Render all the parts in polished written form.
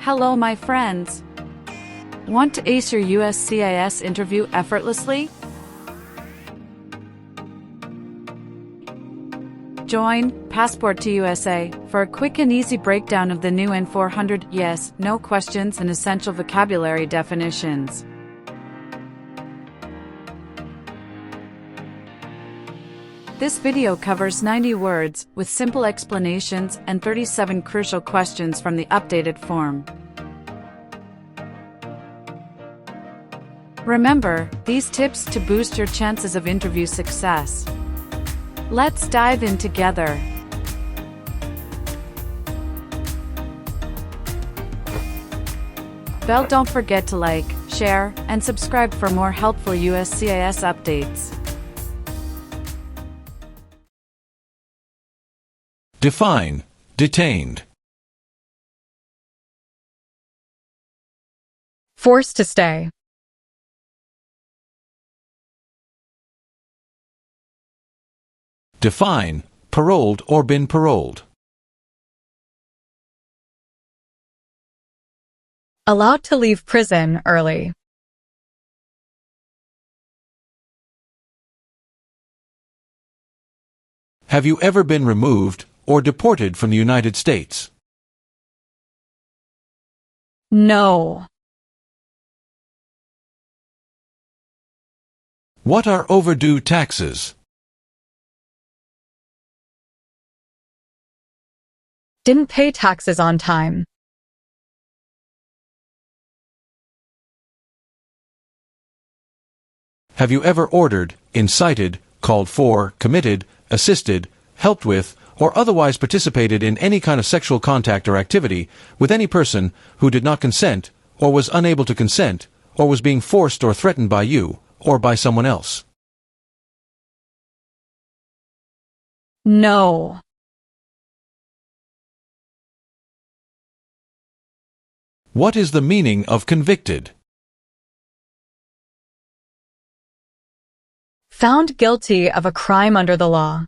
Hello, my friends. Want to ace your USCIS interview effortlessly? Join Passport to USA for a quick and easy breakdown of the new N-400 yes, no questions and essential vocabulary definitions. This video covers 90 words with simple explanations and 37 crucial questions from the updated form. Remember, these tips to boost your chances of interview success. Let's dive in together. Don't forget to like, share, and subscribe for more helpful USCIS updates. Define, detained. Forced to stay. Define, paroled or been paroled. Allowed to leave prison early. Have you ever been removed or deported from the United States? No. What are overdue taxes? Didn't pay taxes on time. Have you ever ordered, incited, called for, committed, assisted, helped with, or otherwise participated in any kind of sexual contact or activity with any person who did not consent, or was unable to consent, or was being forced or threatened by you, or by someone else? No. What is the meaning of convicted? Found guilty of a crime under the law.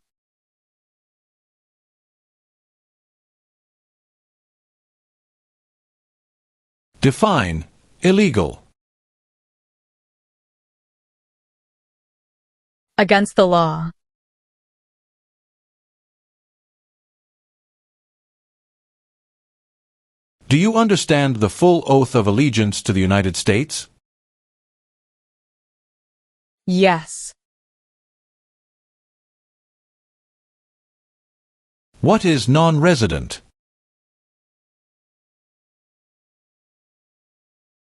Define, illegal. Against the law. Do you understand the full oath of allegiance to the United States? Yes. What is non-resident?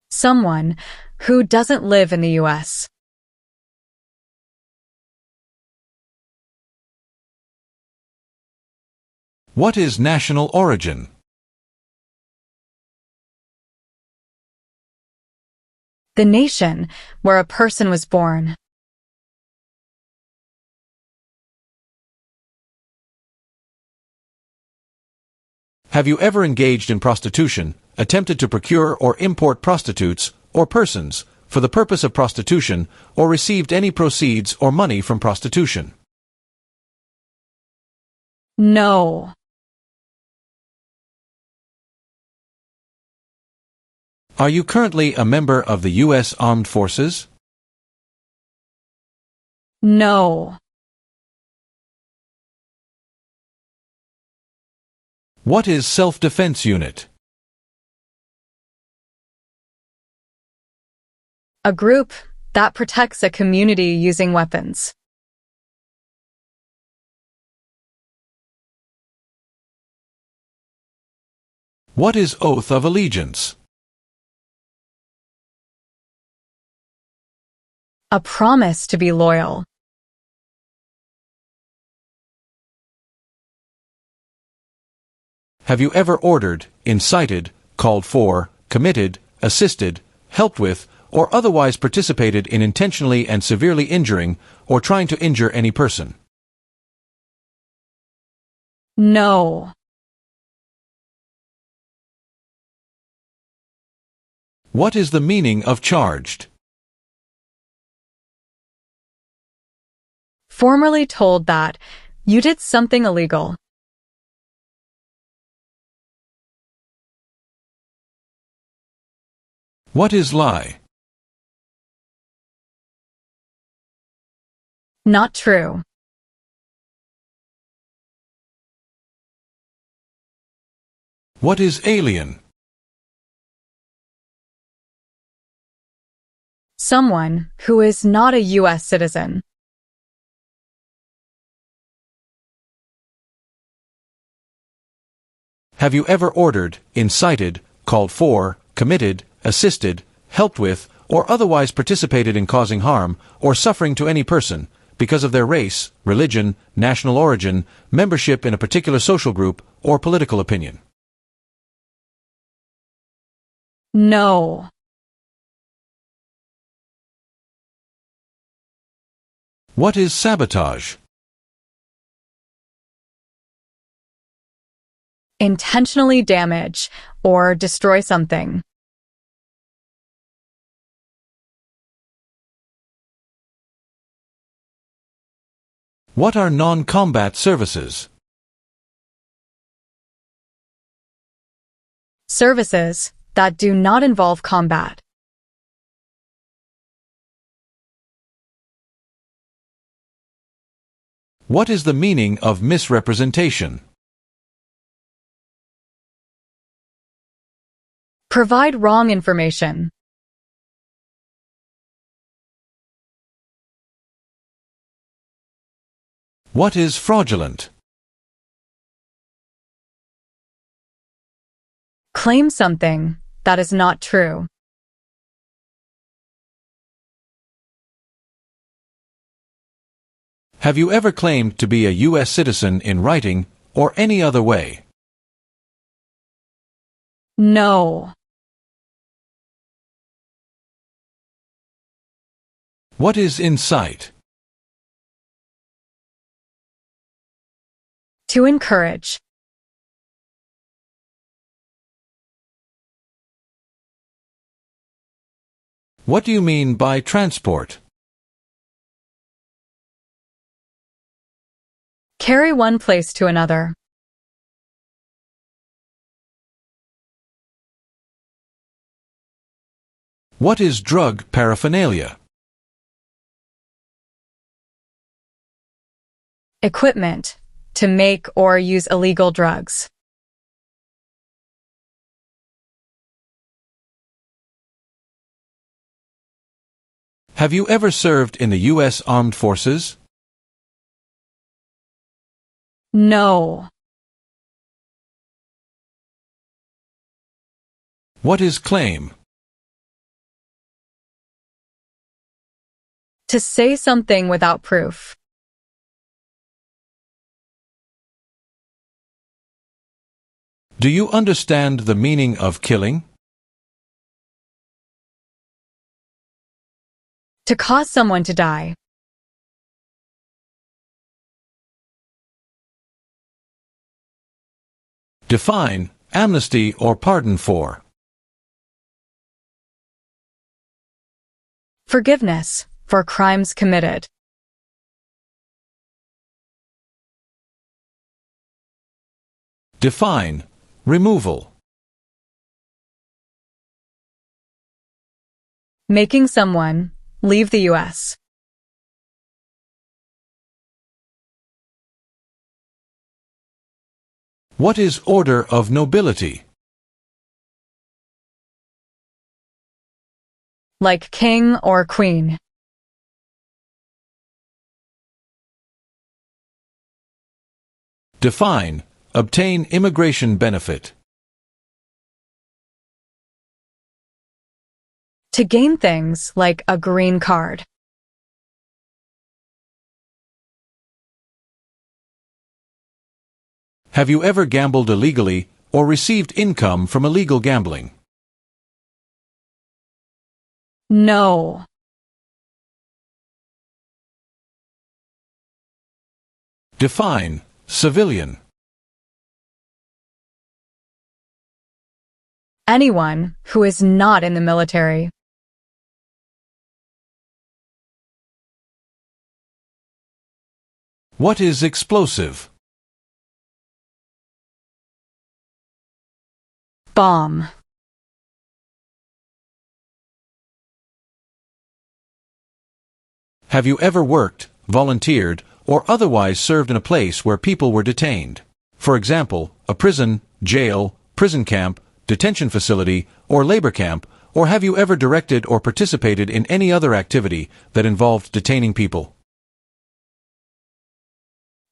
Someone who doesn't live in the U.S. What is national origin? The nation where a person was born. Have you ever engaged in prostitution, attempted to procure or import prostitutes or persons for the purpose of prostitution, or received any proceeds or money from prostitution? No. Are you currently a member of the U.S. Armed Forces? No. What is self-defense unit? A group that protects a community using weapons. What is oath of allegiance? A promise to be loyal. Have you ever ordered, incited, called for, committed, assisted, helped with, or otherwise participated in intentionally and severely injuring or trying to injure any person? No. What is the meaning of charged? Formerly told that you did something illegal. What is lie? Not true. What is alien? Someone who is not a US citizen. Have you ever ordered, incited, called for, committed, assisted, helped with, or otherwise participated in causing harm or suffering to any person because of their race, religion, national origin, membership in a particular social group, or political opinion? No. What is sabotage? Intentionally damage or destroy something. What are non-combat services? Services that do not involve combat. What is the meaning of misrepresentation? Provide wrong information. What is fraudulent? Claim something that is not true. Have you ever claimed to be a U.S. citizen in writing or any other way? No. What is incite? To encourage. What do you mean by transport? Carry one place to another. What is drug paraphernalia? Equipment to make or use illegal drugs. Have you ever served in the U.S. Armed Forces? No. What is claim? To say something without proof. Do you understand the meaning of killing? To cause someone to die. Define, amnesty or pardon for. Forgiveness for crimes committed. Define, removal. Making someone leave the U.S. What is order of nobility? Like king or queen. Define, obtain immigration benefit. To gain things like a green card. Have you ever gambled illegally or received income from illegal gambling? No. Define, civilian. Anyone who is not in the military. What is explosive? Bomb. Have you ever worked, volunteered, or otherwise served in a place where people were detained? For example, a prison, jail, prison camp, detention facility, or labor camp, or have you ever directed or participated in any other activity that involved detaining people?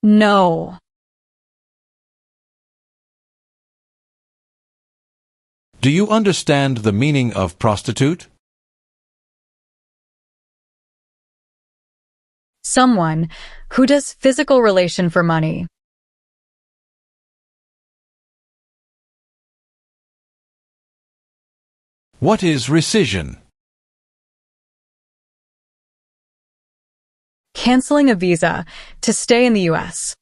No. Do you understand the meaning of prostitute? Someone who does physical relation for money. What is rescission? Canceling a visa to stay in the US.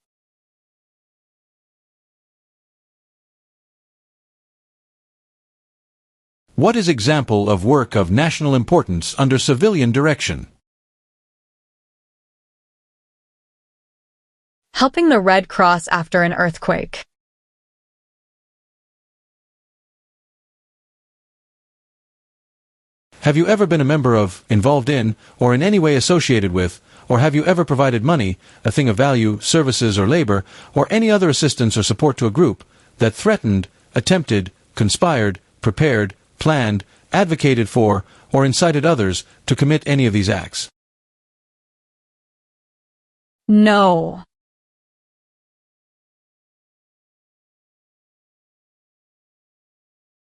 What is example of work of national importance under civilian direction? Helping the Red Cross after an earthquake. Have you ever been a member of, involved in, or in any way associated with, or have you ever provided money, a thing of value, services or labor, or any other assistance or support to a group that threatened, attempted, conspired, prepared, planned, advocated for, or incited others to commit any of these acts? No.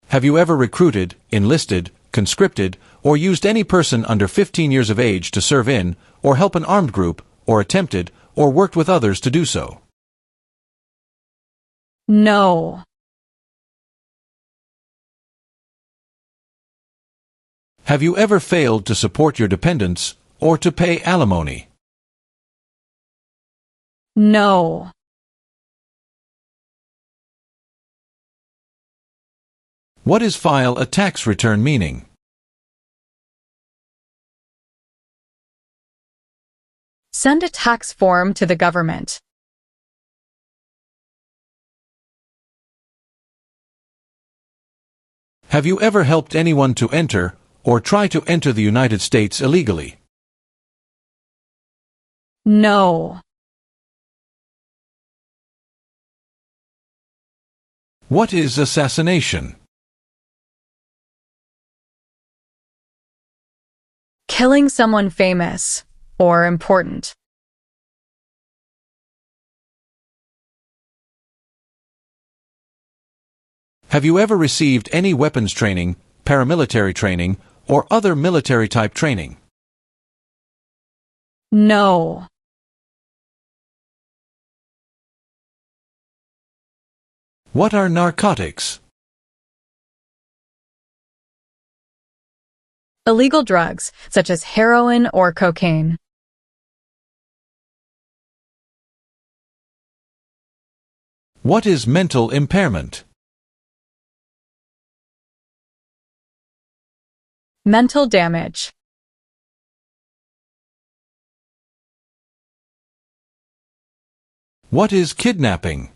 Have you ever recruited, enlisted, conscripted, or used any person under 15 years of age to serve in, or help an armed group, or attempted, or worked with others to do so? No. Have you ever failed to support your dependents, or to pay alimony? No. What is file a tax return meaning? Send a tax form to the government. Have you ever helped anyone to enter, or try to enter the United States illegally? No. What is assassination? Killing someone famous or important. Have you ever received any weapons training, paramilitary training, or other military-type training? No. What are narcotics? Illegal drugs, such as heroin or cocaine. What is mental impairment? Mental damage. What is kidnapping?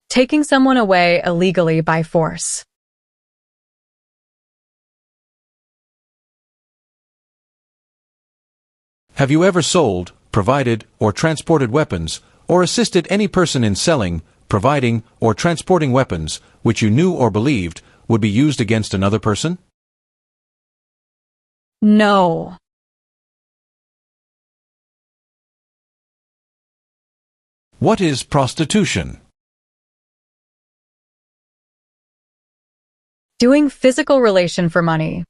Taking someone away illegally by force. Have you ever sold, provided, or transported weapons, or assisted any person in selling, providing, or transporting weapons which you knew or believed would be used against another person? No. What is prostitution? Doing physical relation for money.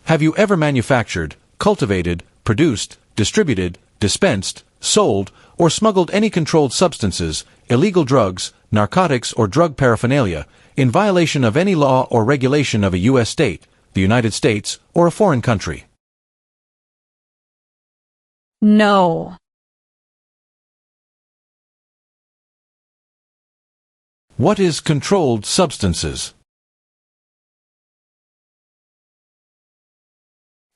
Have you ever manufactured, cultivated, produced, distributed, dispensed, sold, or smuggled any controlled substances, illegal drugs, narcotics, or drug paraphernalia in violation of any law or regulation of a U.S. state, the United States, or a foreign country? No. What is controlled substances?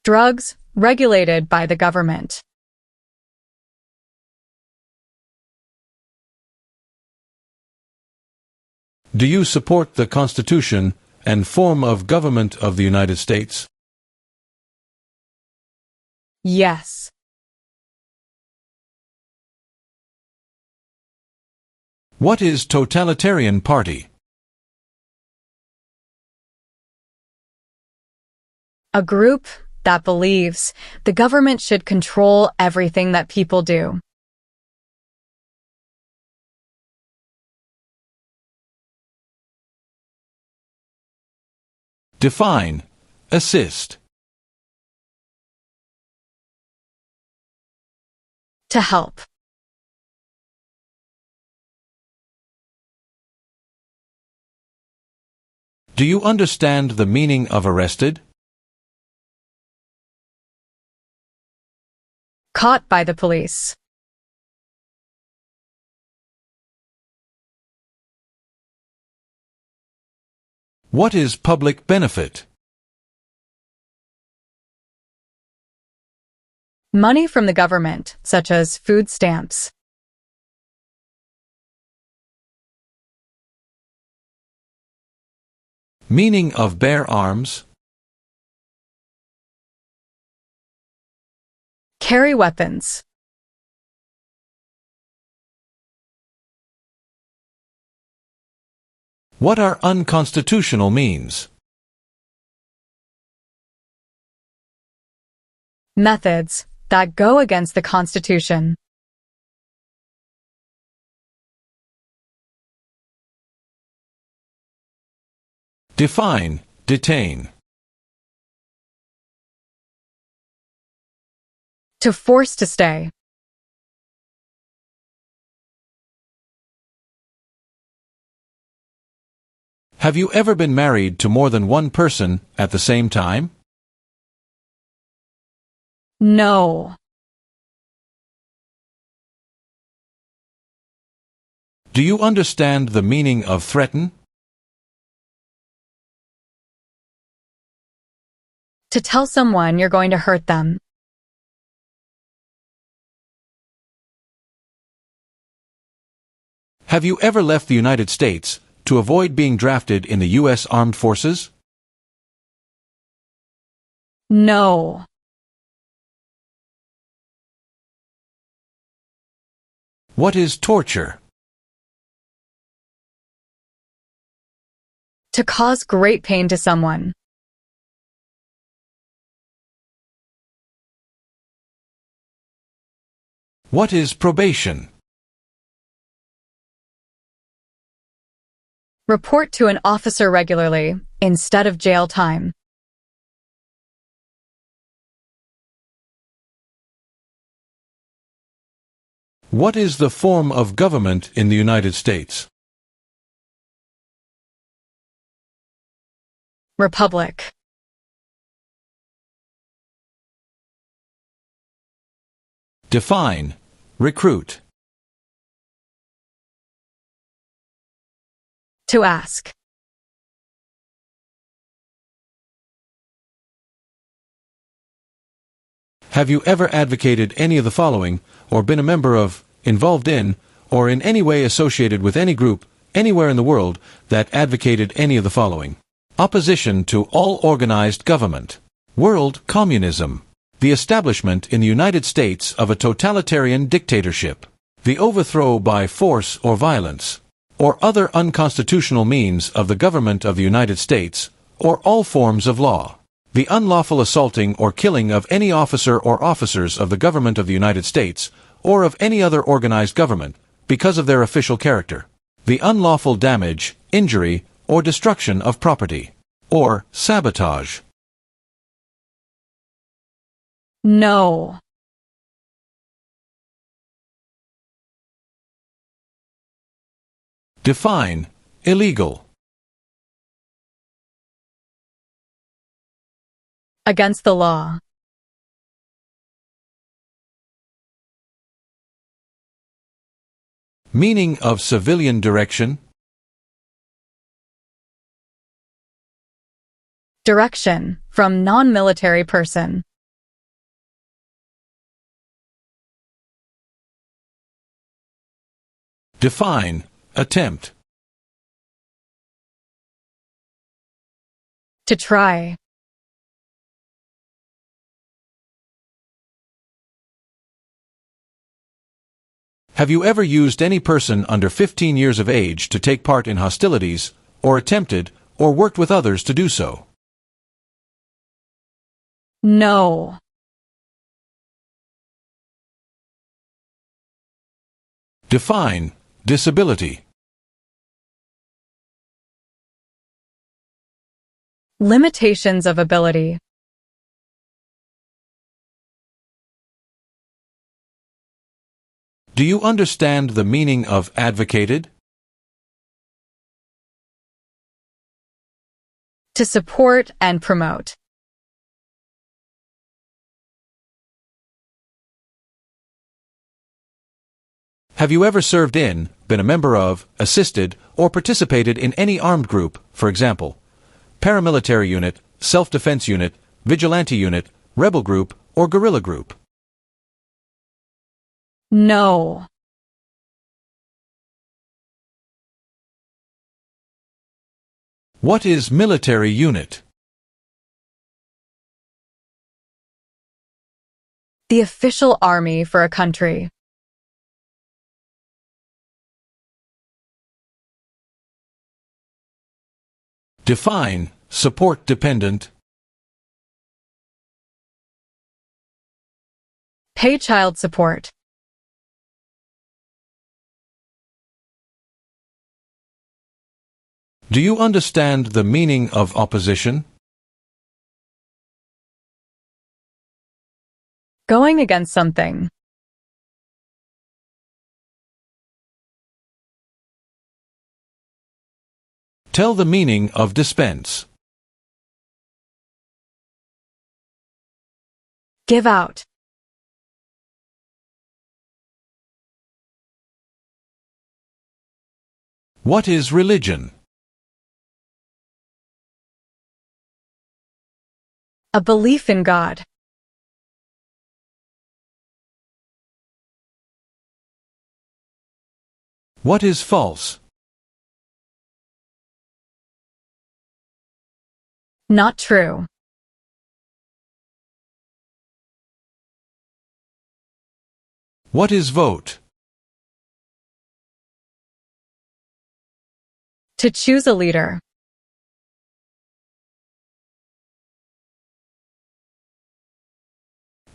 Drugs regulated by the government. Do you support the Constitution and form of government of the United States? Yes. What is totalitarian party? A group that believes the government should control everything that people do. Define. Assist. To help. Do you understand the meaning of arrested? Caught by the police. What is public benefit? Money from the government, such as food stamps. Meaning of bear arms? Carry weapons. What are unconstitutional means? Methods that go against the Constitution. Define. Detain. To force to stay. Have you ever been married to more than one person at the same time? No. Do you understand the meaning of threaten? To tell someone you're going to hurt them. Have you ever left the United States to avoid being drafted in the U.S. Armed Forces? No. What is torture? To cause great pain to someone. What is probation? Report to an officer regularly, instead of jail time. What is the form of government in the United States? Republic. Define. Recruit. To ask. Have you ever advocated any of the following, or been a member of, involved in, or in any way associated with any group, anywhere in the world, that advocated any of the following? Opposition to all organized government. World communism. The establishment in the United States of a totalitarian dictatorship. The overthrow by force or violence, or other unconstitutional means of the government of the United States, or all forms of law. The unlawful assaulting or killing of any officer or officers of the government of the United States, or of any other organized government, because of their official character. The unlawful damage, injury, or destruction of property, or sabotage. No. Define. Illegal. Against the law. Meaning of civilian direction. Direction from non-military person. Define. Attempt. To try. Have you ever used any person under 15 years of age to take part in hostilities, or attempted, or worked with others to do so? No. Define disability. Limitations of ability. Do you understand the meaning of advocated? To support and promote. Have you ever served in, been a member of, assisted, or participated in any armed group, for example, paramilitary unit, self-defense unit, vigilante unit, rebel group, or guerrilla group? No. What is military unit? The official army for a country. Define support dependent. Pay child support. Do you understand the meaning of opposition? Going against something. Tell the meaning of dispense. Give out. What is religion? A belief in God. What is false? Not true. What is vote? To choose a leader.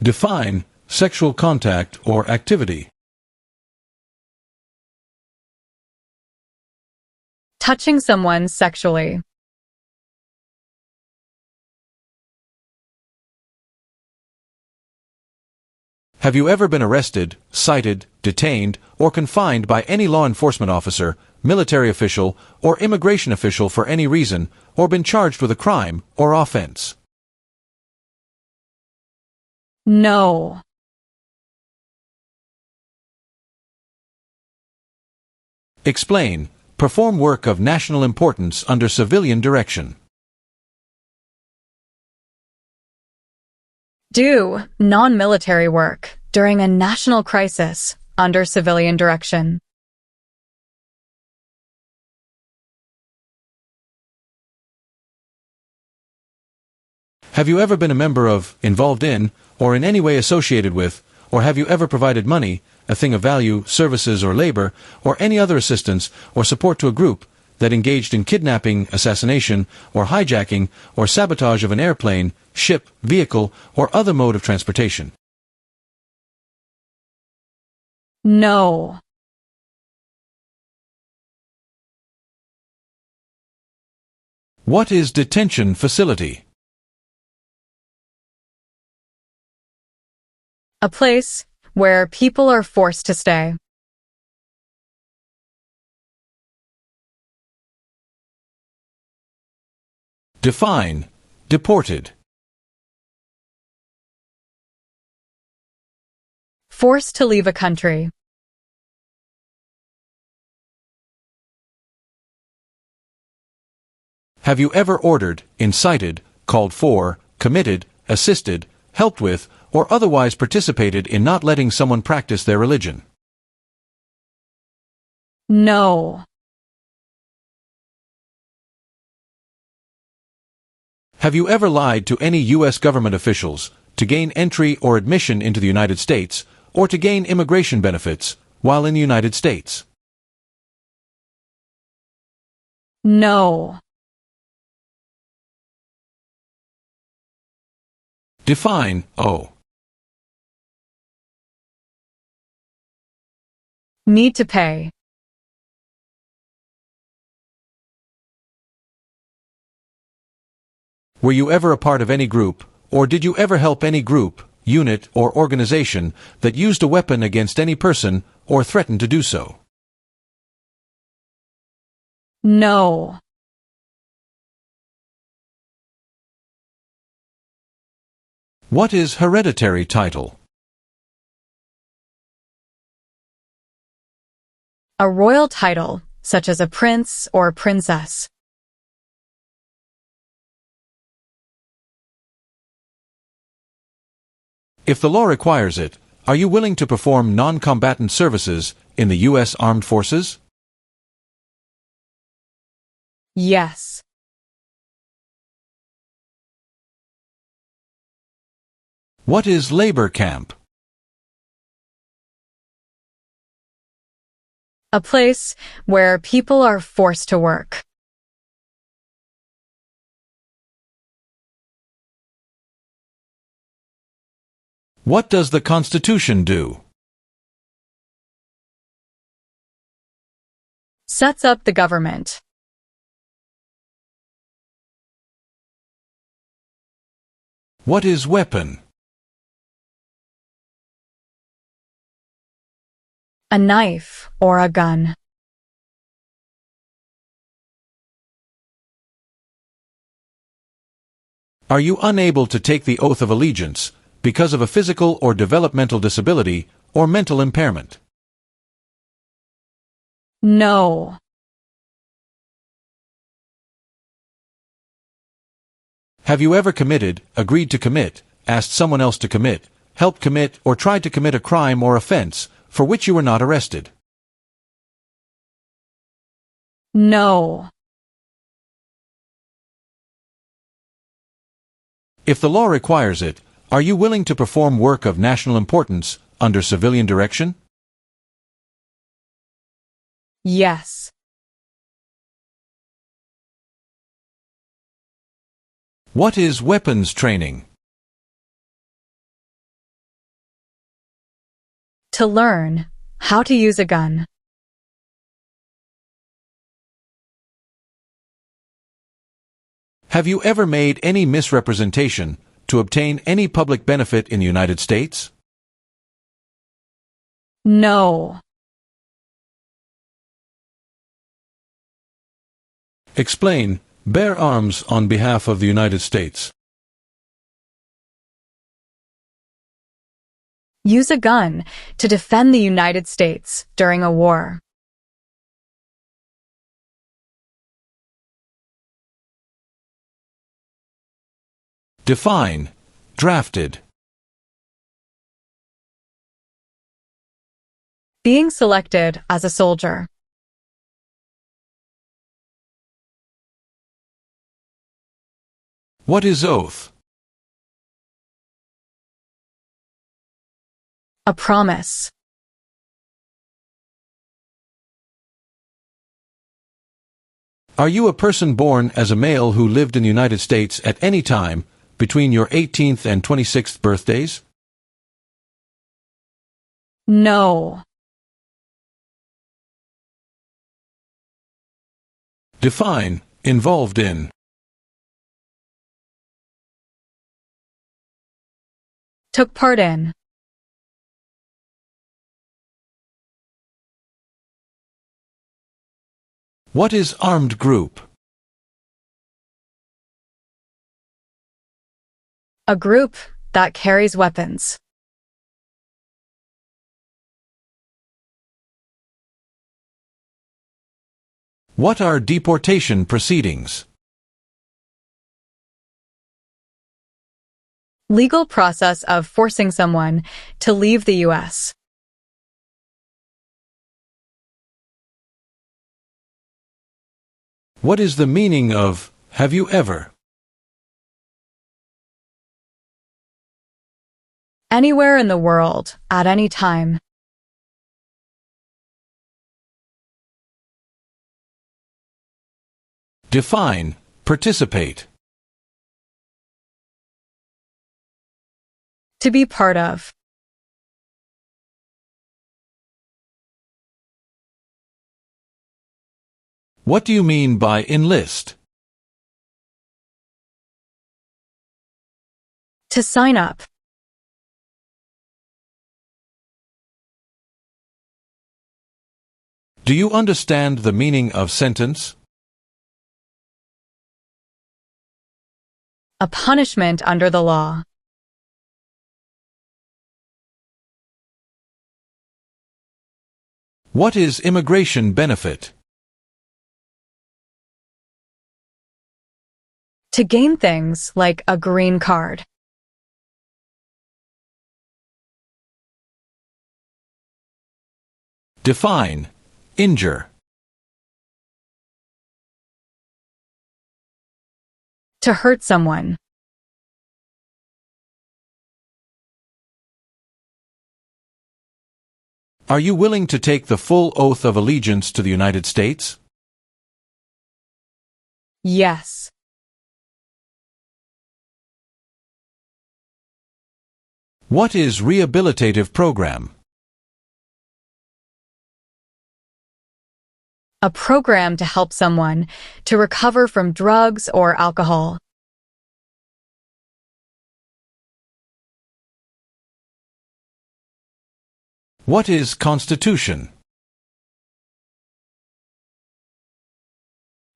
Define sexual contact or activity. Touching someone sexually. Have you ever been arrested, cited, detained, or confined by any law enforcement officer, military official, or immigration official for any reason, or been charged with a crime or offense? No. Explain. Perform work of national importance under civilian direction. Do non-military work during a national crisis under civilian direction. Have you ever been a member of, involved in, or in any way associated with, or have you ever provided money, a thing of value, services or labor, or any other assistance or support to a group that engaged in kidnapping, assassination, or hijacking, or sabotage of an airplane, ship, vehicle, or other mode of transportation? No. What is detention facility? A place where people are forced to stay. Define deported. Forced to leave a country. Have you ever ordered, incited, called for, committed, assisted, helped with, or otherwise participated in not letting someone practice their religion? No. Have you ever lied to any U.S. government officials to gain entry or admission into the United States, or to gain immigration benefits while in the United States? No. Define O. Need to pay. Were you ever a part of any group, or did you ever help any group, unit, or organization that used a weapon against any person or threatened to do so? No. What is hereditary title? A royal title, such as a prince or princess. If the law requires it, are you willing to perform non-combatant services in the U.S. Armed Forces? Yes. What is labor camp? A place where people are forced to work. What does the Constitution do? Sets up the government. What is weapon? A knife or a gun. Are you unable to take the oath of allegiance because of a physical or developmental disability or mental impairment? No. Have you ever committed, agreed to commit, asked someone else to commit, helped commit, or tried to commit a crime or offense for which you were not arrested? No. If the law requires it, are you willing to perform work of national importance under civilian direction? Yes. What is weapons training? To learn how to use a gun. Have you ever made any misrepresentation to obtain any public benefit in the United States? No. Explain. Bear arms on behalf of the United States. Use a gun to defend the United States during a war. Define. Drafted. Being selected as a soldier. What is oath? A promise. Are you a person born as a male who lived in the United States at any time between your 18th and 26th birthdays? No. Define. Involved in. Took part in. What is armed group? A group that carries weapons. What are deportation proceedings? Legal process of forcing someone to leave the U.S. What is the meaning of have you ever? Anywhere in the world, at any time. Define, participate. To be part of. What do you mean by enlist? To sign up. Do you understand the meaning of sentence? A punishment under the law. What is immigration benefit? To gain things like a green card. Define, injure. To hurt someone. Are you willing to take the full oath of allegiance to the United States? Yes. What is rehabilitative program? A program to help someone to recover from drugs or alcohol. What is constitution?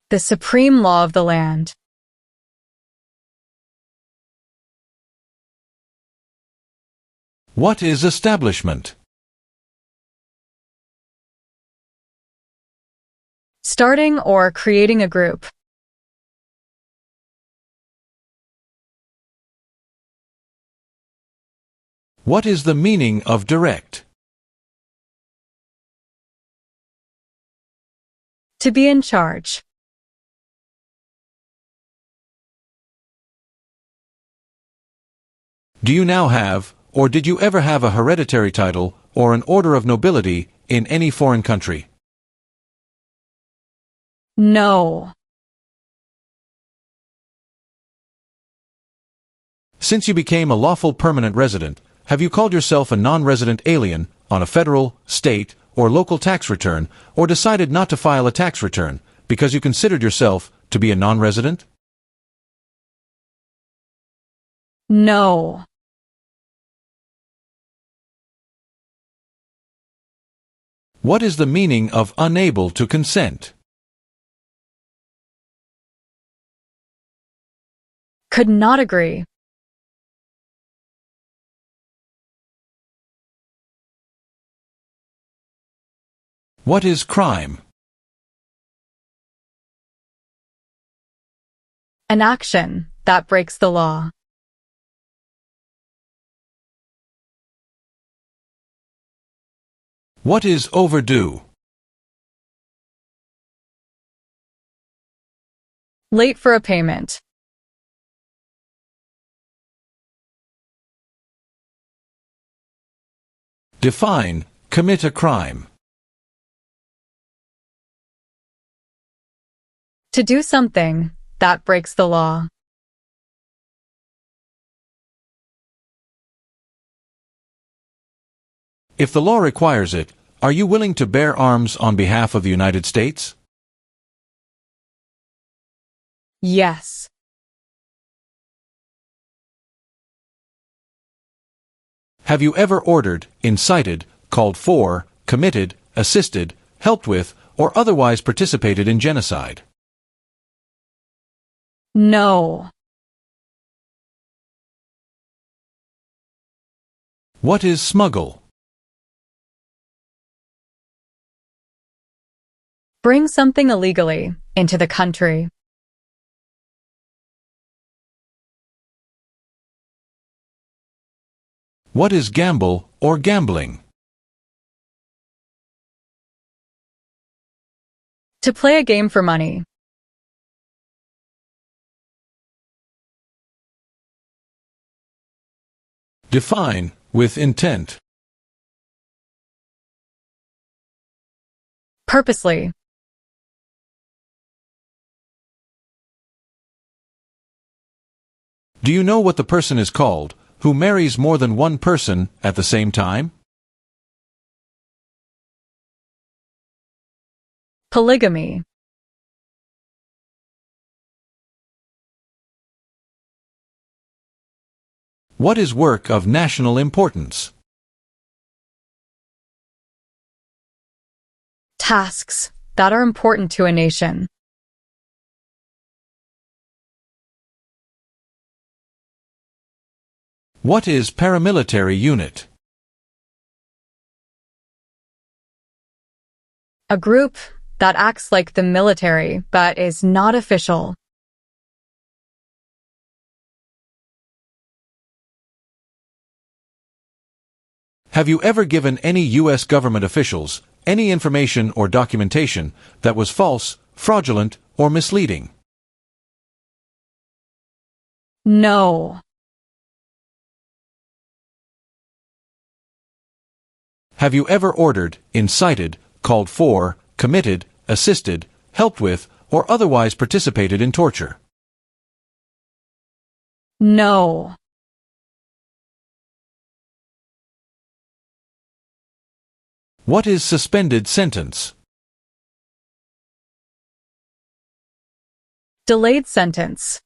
The supreme law of the land. What is establishment? Starting or creating a group. What is the meaning of direct? To be in charge. Do you now have, or did you ever have a hereditary title or an order of nobility in any foreign country? No. Since you became a lawful permanent resident, have you called yourself a non-resident alien on a federal, state, or local tax return, or decided not to file a tax return because you considered yourself to be a non-resident? No. What is the meaning of unable to consent? Could not agree. What is crime? An action that breaks the law. What is overdue? Late for a payment. Define, commit a crime. To do something that breaks the law. If the law requires it, are you willing to bear arms on behalf of the United States? Yes. Have you ever ordered, incited, called for, committed, assisted, helped with, or otherwise participated in genocide? No. What is smuggle? Bring something illegally into the country. What is gamble or gambling? To play a game for money. Define, With intent. Purposely. Do you know what the person is called who marries more than one person at the same time? Polygamy. What is work of national importance? Tasks that are important to a nation. What is paramilitary unit? A group that acts like the military but is not official. Have you ever given any U.S. government officials any information or documentation that was false, fraudulent, or misleading? No. Have you ever ordered, incited, called for, committed, assisted, helped with, or otherwise participated in torture? No. What is suspended sentence? Delayed sentence.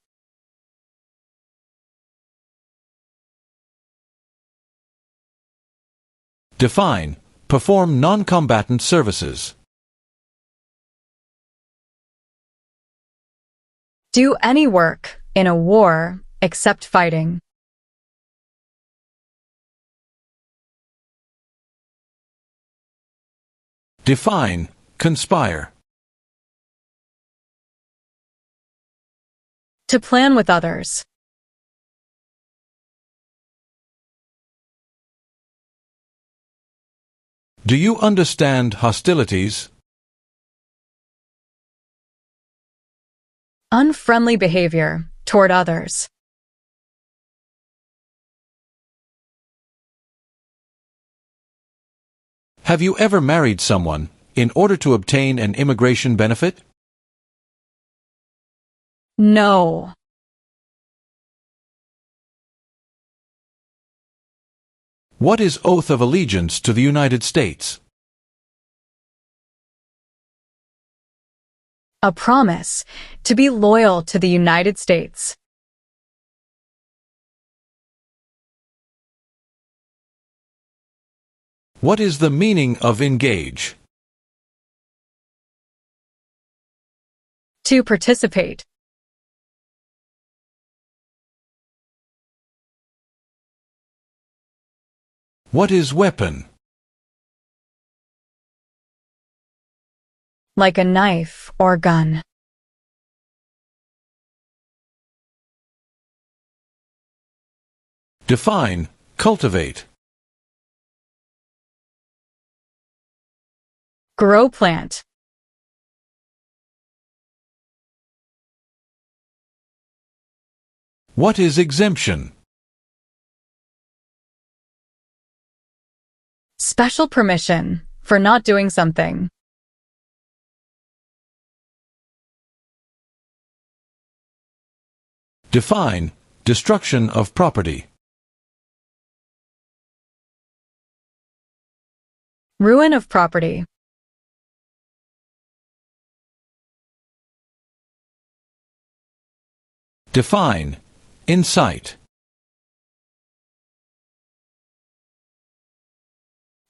Define. Perform non-combatant services. Do any work in a war except fighting. Define. Conspire. To plan with others. Do you understand hostilities? Unfriendly behavior toward others. Have you ever married someone in order to obtain an immigration benefit? No. What is oath of allegiance to the United States? A promise to be loyal to the United States. What is the meaning of engage? To participate. What is weapon? Like a knife or gun. Define. Cultivate. Grow plant. What is exemption? Special permission for not doing something. Define. Destruction of property. Ruin of property. Define. Incite.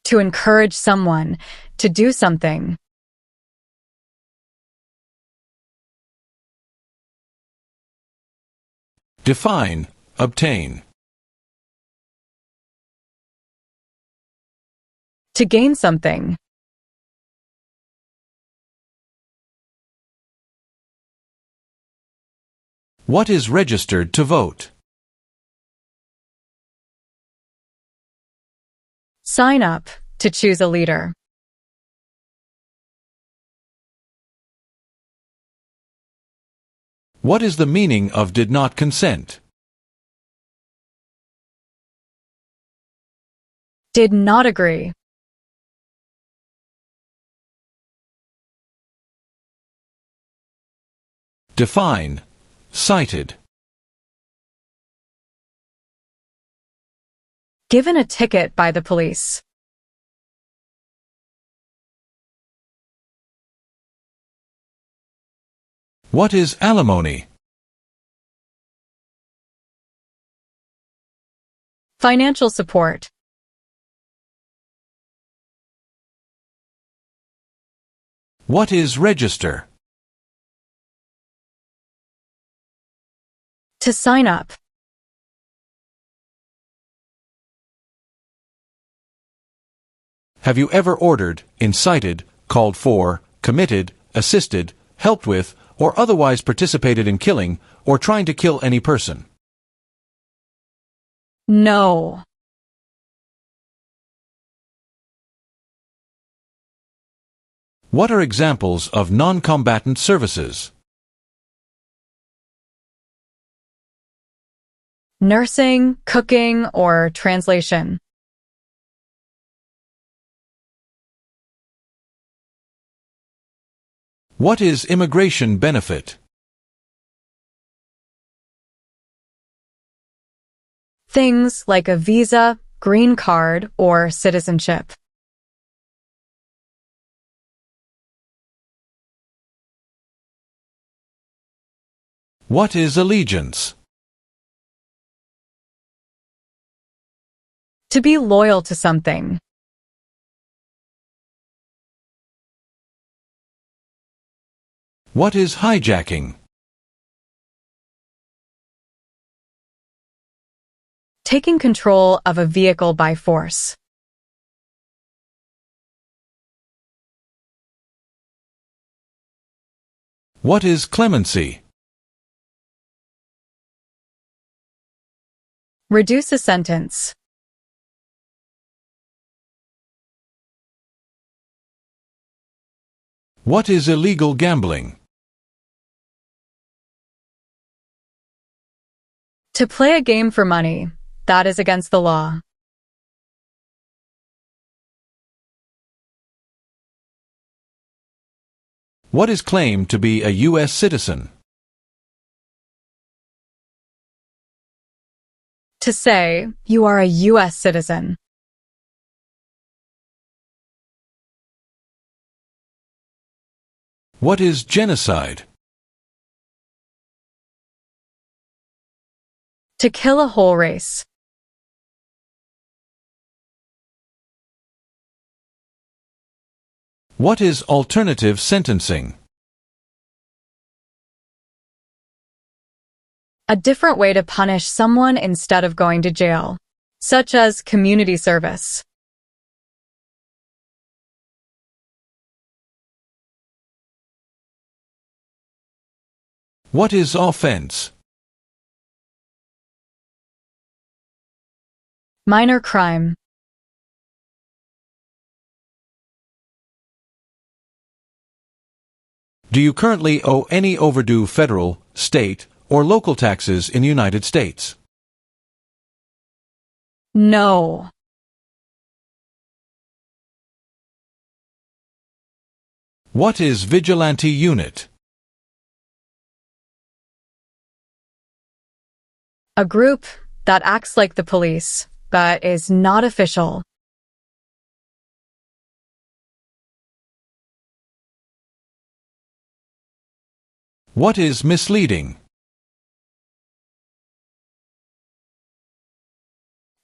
To encourage someone to do something. Define. Obtain. To gain something. What is registered to vote? Sign up to choose a leader. What is the meaning of did not consent? Did not agree. Define. Cited. Given a ticket by the police. What is alimony? Financial support. What is register? To sign up. Have you ever ordered, incited, called for, committed, assisted, helped with, or otherwise participated in killing or trying to kill any person? No. What are examples of non-combatant services? Nursing, cooking, or translation. What is immigration benefit? Things like a visa, green card, or citizenship. What is allegiance? To be loyal to something. What is hijacking? Taking control of a vehicle by force. What is clemency? Reduce a sentence. What is illegal gambling? To play a game for money. That is against the law. What is claimed to be a US citizen? To say, you are a US citizen. What is genocide? To kill a whole race. What is alternative sentencing? A different way to punish someone instead of going to jail, such as community service. What is offense? Minor crime. Do you currently owe any overdue federal, state, or local taxes in the United States? No. What is vigilante unit? A group that acts like the police, but is not official. What is misleading?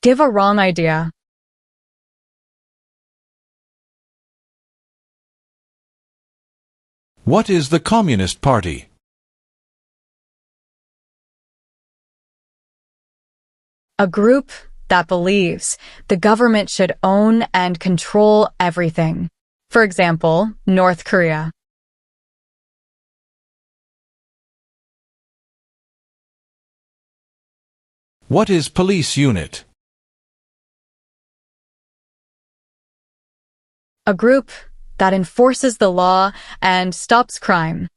Give a wrong idea. What is the Communist Party? A group that believes the government should own and control everything. For example, North Korea. What is police unit? A group that enforces the law and stops crime.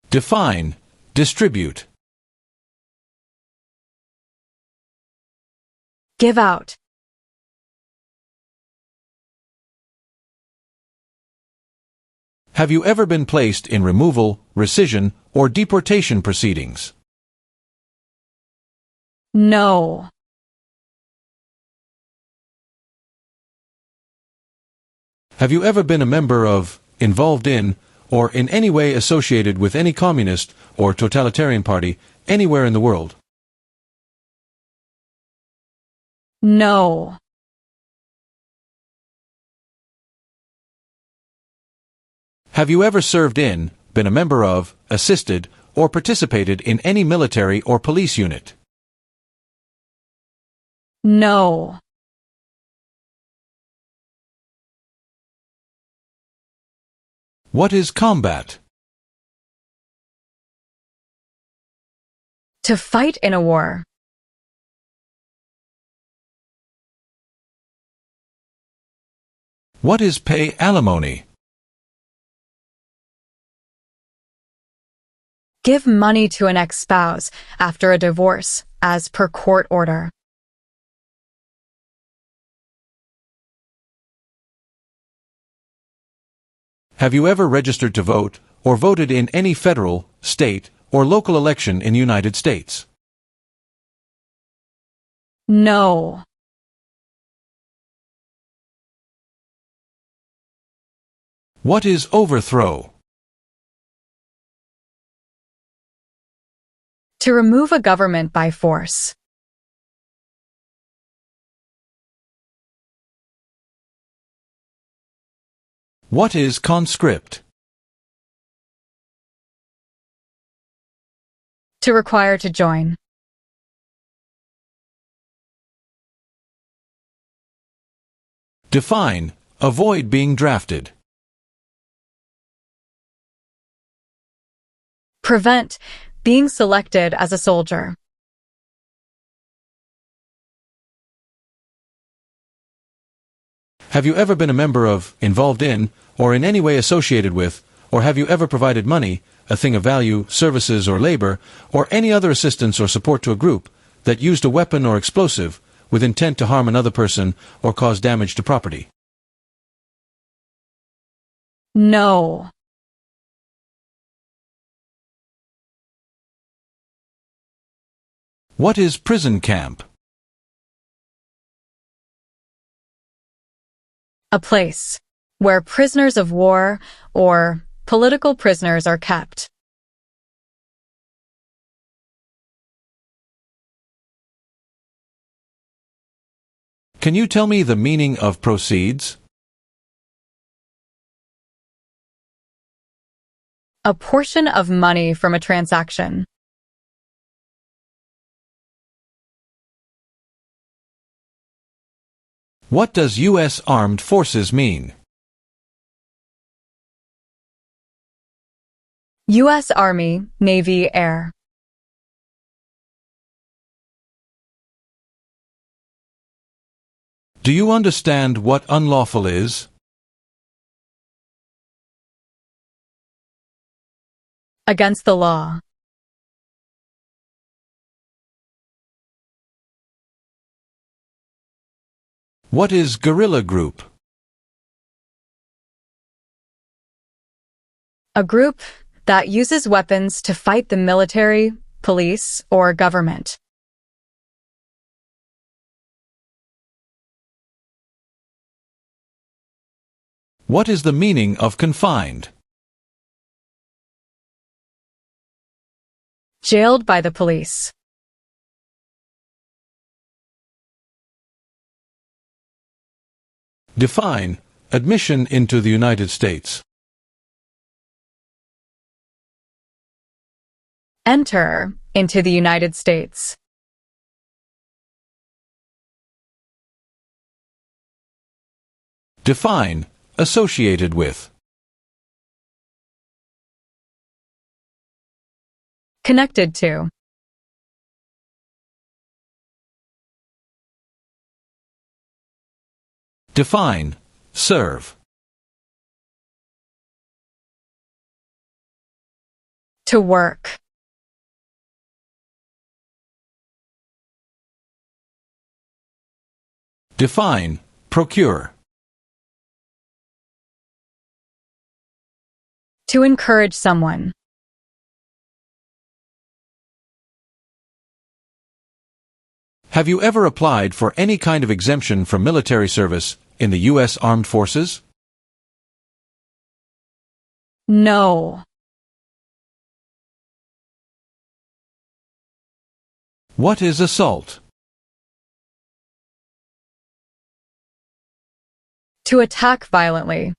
Define. Distribute. Give out. Have you ever been placed in removal, rescission, or deportation proceedings? No. Have you ever been a member of, involved in, or in any way associated with any communist or totalitarian party anywhere in the world? No. Have you ever served in, been a member of, assisted, or participated in any military or police unit? No. What is combat? To fight in a war. What is pay alimony? Give money to an ex-spouse after a divorce, as per court order. Have you ever registered to vote or voted in any federal, state, or local election in the United States? No. What is overthrow? To remove a government by force. What is conscript? To require to join. Define, avoid being drafted. Prevent being selected as a soldier. Have you ever been a member of, involved in, or in any way associated with, or have you ever provided money, a thing of value, services or labor, or any other assistance or support to a group that used a weapon or explosive with intent to harm another person or cause damage to property? No. What is prison camp? A place where prisoners of war or political prisoners are kept. Can you tell me the meaning of proceeds? A portion of money from a transaction. What does U.S. Armed Forces mean? U.S. Army, Navy, Air. Do you understand what unlawful is? Against the law. What is guerrilla group? A group that uses weapons to fight the military, police, or government. What is the meaning of confined? Jailed by the police. Define, admission into the United States. Enter into the United States. Define, associated with. Connected to. Define, serve. To work. Define, procure. To encourage someone. Have you ever applied for any kind of exemption from military service in the U.S. Armed Forces? No. What is assault? To attack violently.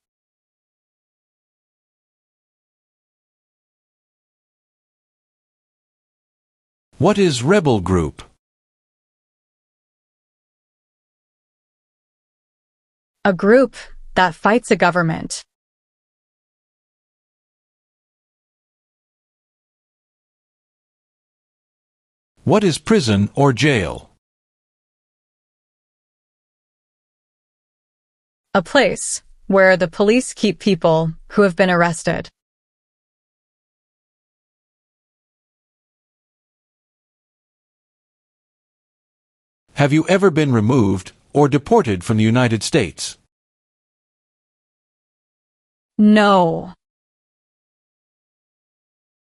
What is rebel group? A group that fights a government. What is prison or jail? A place where the police keep people who have been arrested. Have you ever been removed or deported from the United States? No.